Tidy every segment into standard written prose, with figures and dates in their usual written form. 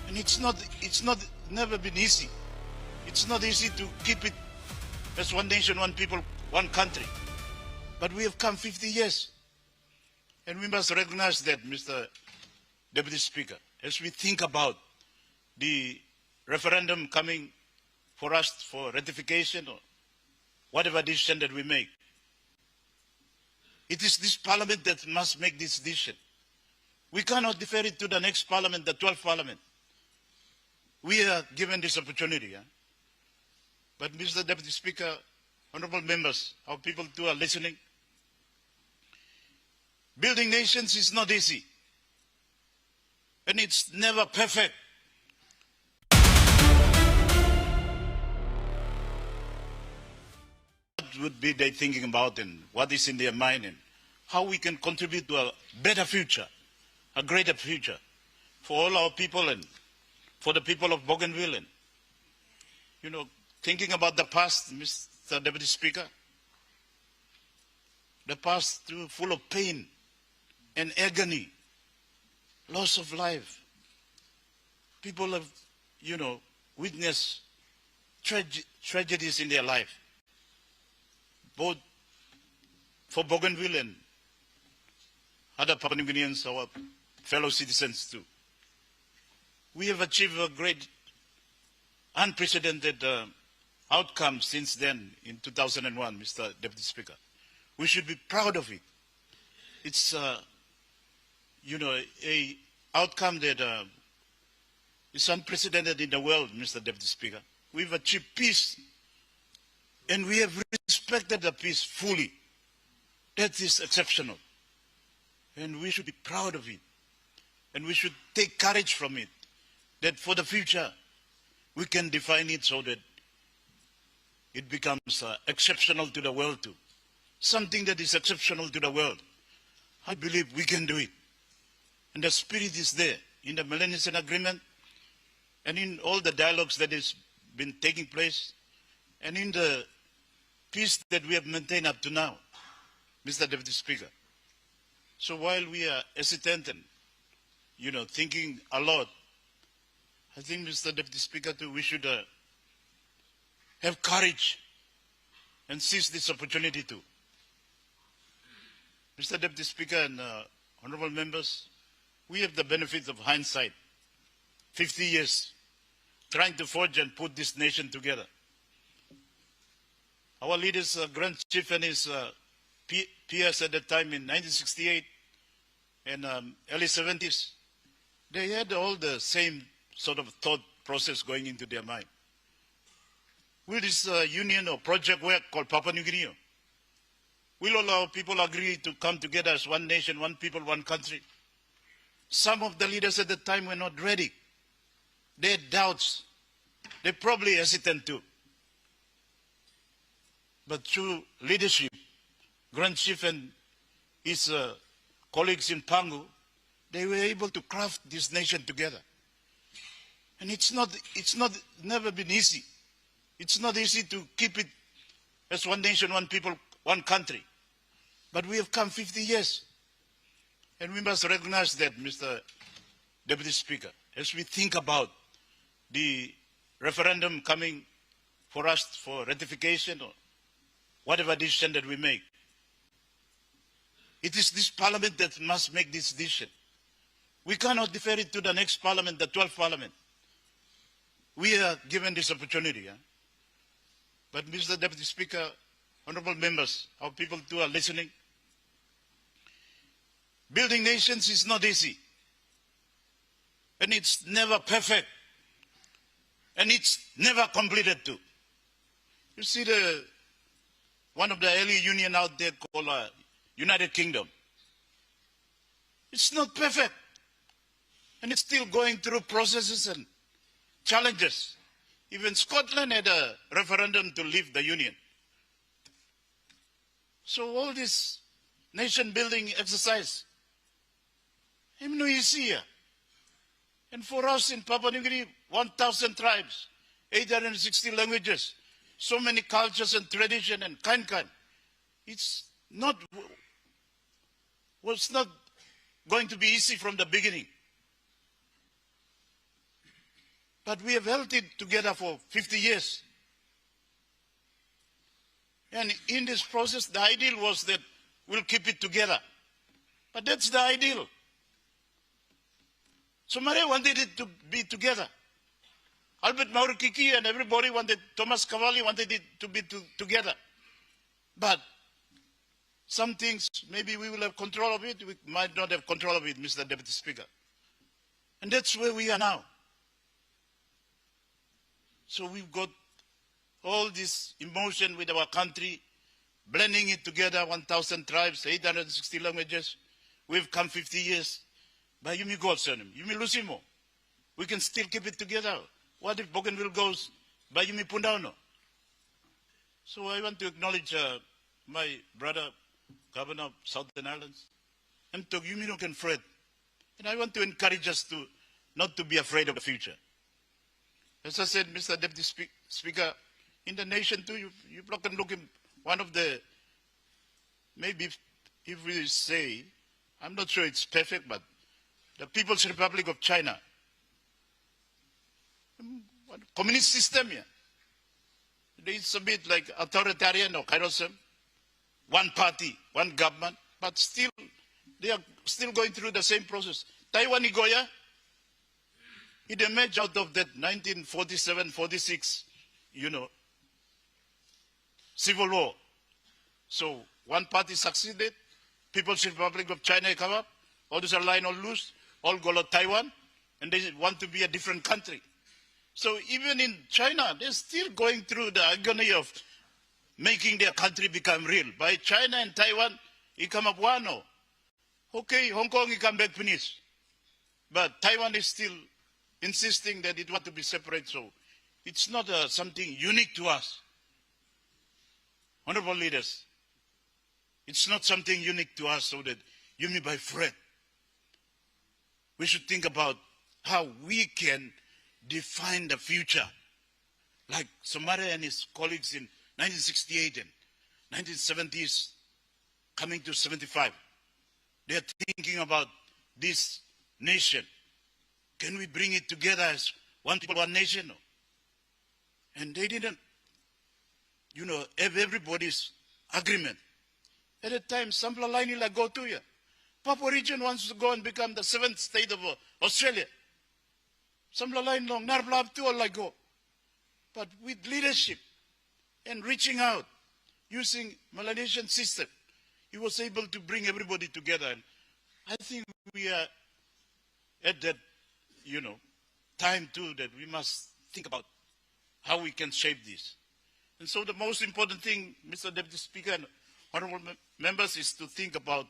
And never been easy. It's not easy to keep it as one nation, one people, one country. But we have come 50 years. And we must recognize that, Mr. Deputy Speaker, as we think about the referendum coming for us for ratification or whatever decision that we make. It is this parliament that must make this decision. We cannot defer it to the next parliament, the 12th parliament. We are given this opportunity. But Mr. Deputy Speaker, honorable members, our people too are listening. Building nations is not easy. And it's never perfect. What would be they thinking about and what is in their mind and how we can contribute to a better future, a greater future for all our people and for the people of Bougainville. And, you know, thinking about the past, Mr. Deputy Speaker, the past too full of pain and agony, loss of life. People have, you know, witnessed tragedies in their life, both for Bougainville and other Papua New Guineans, our fellow citizens too. We have achieved a great, unprecedented outcome since then in 2001, Mr. Deputy Speaker. We should be proud of it. It's, you know, a outcome that is unprecedented in the world, Mr. Deputy Speaker. We've achieved peace, and we have respected the peace fully. That is exceptional. And we should be proud of it. And we should take courage from it, that for the future, we can define it so that it becomes exceptional to the world too. Something that is exceptional to the world. I believe we can do it. And the spirit is there in the Millennium Agreement and in all the dialogues that has been taking place and in the peace that we have maintained up to now, Mr. Deputy Speaker. So while we are hesitant and, you know, thinking a lot, I think, Mr. Deputy Speaker, too, we should have courage and seize this opportunity too. Mr. Deputy Speaker and honorable members, we have the benefit of hindsight. 50 years trying to forge and put this nation together. Our leaders, Grand Chief and his peers at that time in 1968 and early 70s, they had all the same sort of thought process going into their mind. Will this union or project work called Papua New Guinea? Will all our people agree to come together as one nation, one people, one country? Some of the leaders at the time were not ready. They had doubts. They probably hesitant too. But through leadership, Grand Chief and his colleagues in Pangu, they were able to craft this nation together. And it's never been easy. It's not easy to keep it as one nation, one people, one country. But we have come 50 years. And we must recognize that, Mr. Deputy Speaker, as we think about the referendum coming for us for ratification or whatever decision that we make. It is this parliament that must make this decision. We cannot defer it to the next parliament, the 12th parliament. We are given this opportunity. But Mr. Deputy Speaker, honorable members, our people too are listening. Building nations is not easy. And it's never perfect. And it's never completed too. You see one of the early union out there called United Kingdom. It's not perfect. And it's still going through processes and challenges. Even Scotland had a referendum to leave the Union. So all this nation building exercise, no easy here. And for us in Papua New Guinea, 1,000 tribes, 860 languages, so many cultures and tradition and kind. Was not going to be easy from the beginning. But we have held it together for 50 years. And in this process, the ideal was that we'll keep it together. But that's the ideal. Somare wanted it to be together. Albert Maurikiki and everybody wanted, Thomas Cavalli wanted it to be together. But some things, maybe we will have control of it, we might not have control of it, Mr. Deputy Speaker. And that's where we are now. So we've got all this emotion with our country, blending it together, 1,000 tribes, 860 languages. We've come 50 years. But you may go, you may lose him. We can still keep it together. What if Bougainville goes, but you may put down? So I want to acknowledge my brother, Governor of Southern Islands, and to you may not afraid. And I want to encourage us to not to be afraid of the future. As I said, Mr. Deputy Speaker, in the nation too, you can look at one of the, maybe if we say, I'm not sure it's perfect, but the People's Republic of China, communist system here. It's a bit like authoritarian or kairos, one party, one government, but still, they are still going through the same process. Taiwan Igoya, it emerged out of that 1947-46, civil war. So one party succeeded, People's Republic of China come up, all this are line all loose, all go to Taiwan, and they want to be a different country. So even in China, they're still going through the agony of making their country become real. By China and Taiwan, it come up one. Okay, Hong Kong, it come back finished. But Taiwan is still insisting that it want to be separate. So it's not something unique to us. Honorable leaders, it's not something unique to us so that you may be afraid. We should think about how we can define the future. Like Somare and his colleagues in 1968 and 1970s, coming to 75. They're thinking about this nation. Can we bring it together as one people, one nation? And they didn't, have everybody's agreement. At the time, Sampla Laini la go to ya. Papua region wants to go and become the 7th state of Australia. Sampla Laini long, narblab to all like go. But with leadership and reaching out, using Melanesian system, he was able to bring everybody together. And I think we are at that, time too, that we must think about how we can shape this. And so the most important thing, Mr. Deputy Speaker and honorable members, is to think about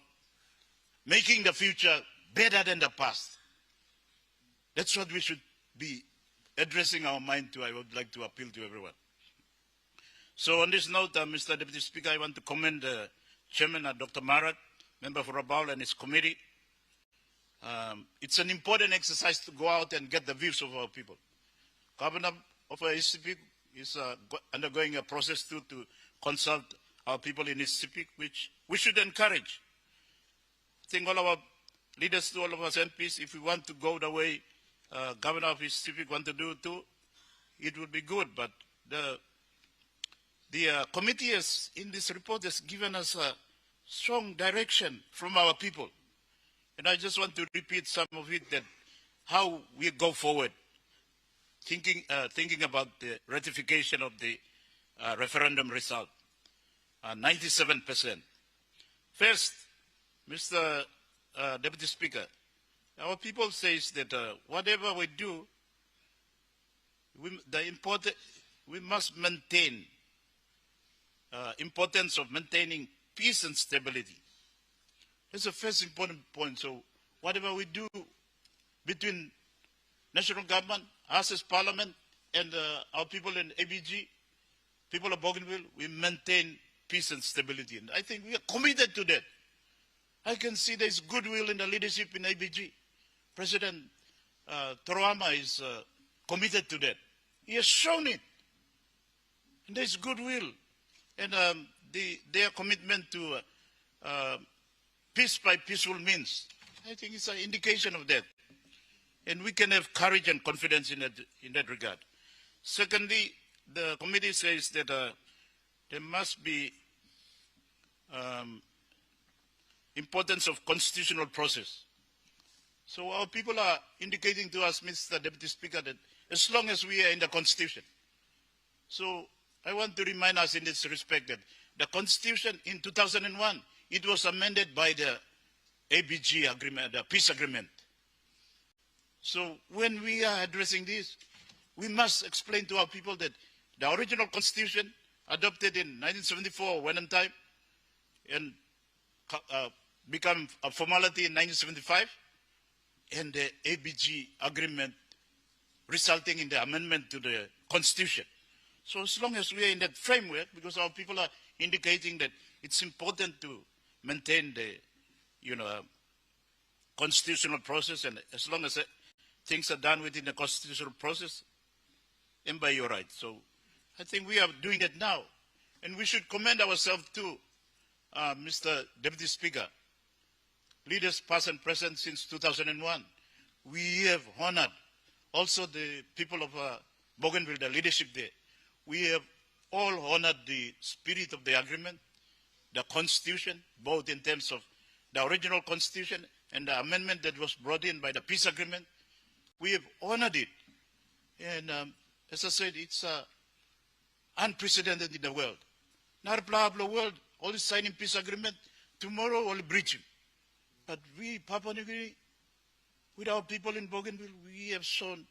making the future better than the past. That's what we should be addressing our mind to. I would like to appeal to everyone. So on this note, Mr. Deputy Speaker, I want to commend the Chairman, Dr. Marat, member for Rabaul and his committee. It's an important exercise to go out and get the views of our people. Governor of SCP is undergoing a process to consult our people in SCP, which we should encourage. I think all our leaders, all of us MPs, if we want to go the way Governor of SCP want to do too, it would be good. But the committee has, in this report, has given us a strong direction from our people. And I just want to repeat some of it, that how we go forward, thinking about the ratification of the referendum result, 97%. First, Mr. Deputy Speaker, our people says that whatever we do, we must maintain importance of maintaining peace and stability. That's the first important point. So whatever we do between national government, us as parliament, and our people in ABG, people of Bougainville, we maintain peace and stability. And I think we are committed to that. I can see there's goodwill in the leadership in ABG. President Toroama is committed to that. He has shown it. And there's goodwill. And their commitment to peace by peaceful means, I think it's an indication of that. And we can have courage and confidence in that regard. Secondly, the committee says that there must be importance of constitutional process. So our people are indicating to us, Mr. Deputy Speaker, that as long as we are in the Constitution. So I want to remind us in this respect that the Constitution in 2001, it was amended by the ABG agreement, the peace agreement. So when we are addressing this, we must explain to our people that the original Constitution adopted in 1974 went on time and become a formality in 1975, and the ABG agreement resulting in the amendment to the Constitution. So as long as we are in that framework, because our people are indicating that it's important to maintain the, constitutional process, and as long as things are done within the constitutional process, and by your right. So I think we are doing that now, and we should commend ourselves too, Mr. Deputy Speaker. Leaders past and present since 2001, we have honored also the people of Bougainville, the leadership there. We have all honored the spirit of the agreement, the Constitution, both in terms of the original Constitution and the amendment that was brought in by the peace agreement. We have honored it. And as I said, it's unprecedented in the world. Not a world, only signing peace agreement, tomorrow only breaching. But we, Papua New Guinea, with our people in Bougainville, we have shown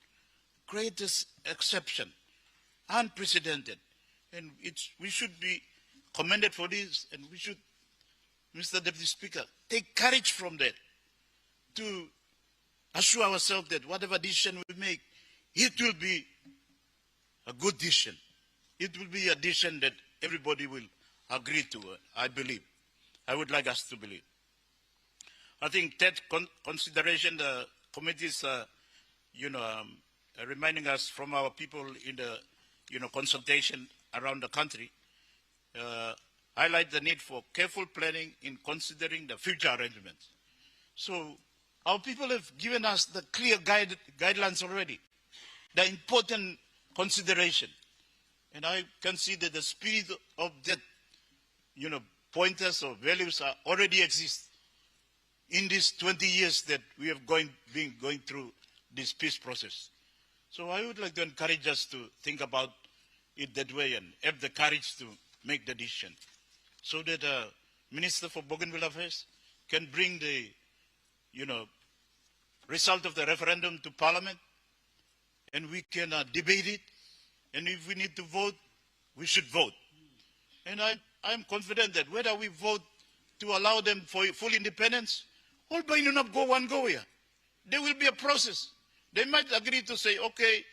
greatest exception, unprecedented. And we should be commended for this, and we should, Mr. Deputy Speaker, take courage from that to assure ourselves that whatever decision we make, it will be a good decision. It will be a decision that everybody will agree to, I believe. I would like us to believe. I think that consideration, the committee is, reminding us from our people in the, consultation around the country, highlight the need for careful planning in considering the future arrangements. So our people have given us the clear guidelines already, the important consideration. And I can see that the spirit of that, pointers or values are already exist in these 20 years that we have been going through this peace process. So I would like to encourage us to think about it that way and have the courage to make the decision, so that the Minister for Bougainville Affairs can bring the, result of the referendum to Parliament, and we can debate it, and if we need to vote, we should vote. And I'm confident that whether we vote to allow them for full independence, all by not go one go here, there will be a process. They might agree to say, okay,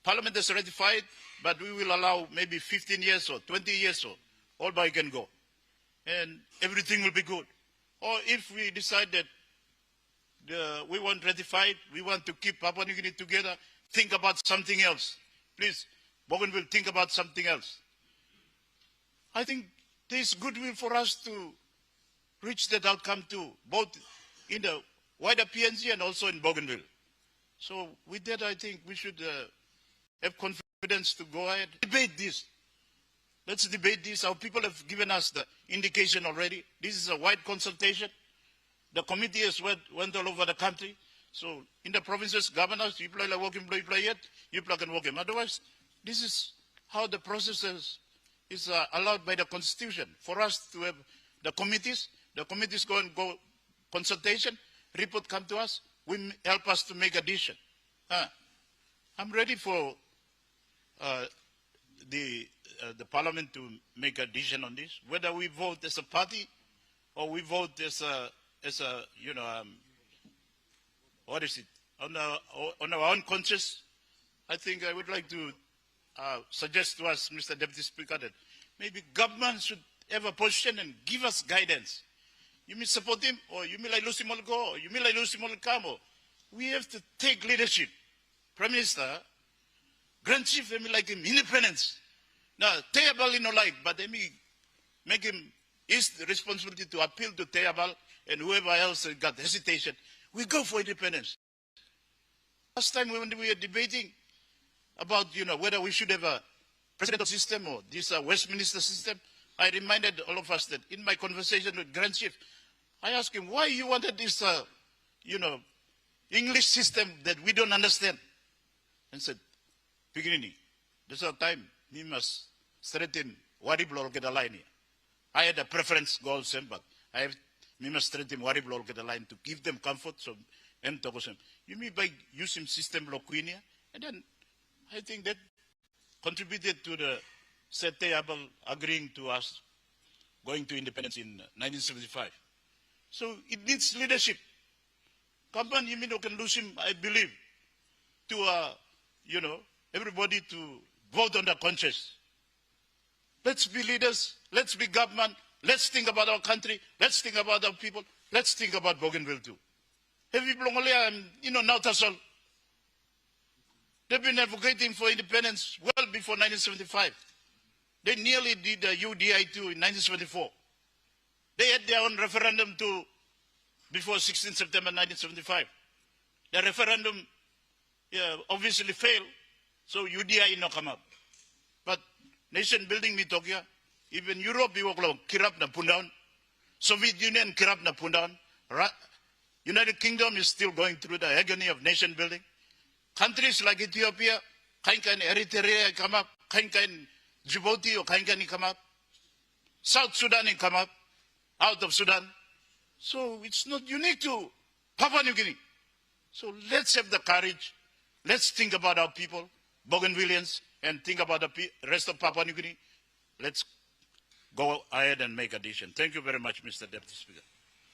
Parliament has ratified, but we will allow maybe 15 years or 20 years or all by can go. And everything will be good. Or if we decide that we want ratified, we want to keep Papua New Guinea together, think about something else. Please, Bougainville, think about something else. I think there is goodwill for us to reach that outcome too, both in the wider PNG and also in Bougainville. So with that, I think we should have confidence to go ahead. Debate this. Let's debate this. Our people have given us the indication already. This is a wide consultation. The committee has went all over the country. So in the provinces, governors, you play like working, you play it, you plug and work him. Otherwise, this is how the process is allowed by the Constitution. For us to have the committees go and go consultation, report come to us, will help us to make a decision. I'm ready for the Parliament to make a decision on this, whether we vote as a party or we vote as a what is it, on our own conscience. I think I would like to suggest to us, Mr. Deputy Speaker, that maybe government should have a position and give us guidance. You may support him, or you may like lose him all go, or you may like lose him all come. We have to take leadership. Prime Minister, Grand Chief, they may like him independence. Now, Tayabal, like, but they may make him his responsibility to appeal to Tayabal and whoever else got hesitation. We go for independence. last time when we were debating about, whether we should have a presidential system or this Westminster system, I reminded all of us that in my conversation with Grand Chief, I asked him why you wanted this, English system that we don't understand. And said, Piginini, this is our time. We must straighten Wariblo get a line here. I had a preference goal same, but we must straighten Wariblo get a line to give them comfort. So, and Togosem. You mean by using system Loquinia? And then I think that contributed to the Setteable agreeing to us going to independence in 1975. So it needs leadership. Kampan Yimino can lose him, I believe, to, everybody to vote on their conscience. Let's be leaders. Let's be government. Let's think about our country. Let's think about our people. Let's think about Bougainville too. Heavy Blongolia and, now Tassol. They've been advocating for independence well before 1975. They nearly did the UDI too in 1974. They had their own referendum too before 16 September 1975. The referendum obviously failed, so UDI no come up. But nation building me Tokyo, even Europe you kirap na pundown, Soviet Union kirap na pundown, United Kingdom is still going through the agony of nation building. Countries like Ethiopia, kain Eritrea come up, kain Djibouti or kain come up, South Sudan come up, out of Sudan. So it's not unique to Papua New Guinea. So let's have the courage. Let's think about our people, Bougainvilleans, and think about the rest of Papua New Guinea. Let's go ahead and make a decision. Thank you very much, Mr. Deputy Speaker.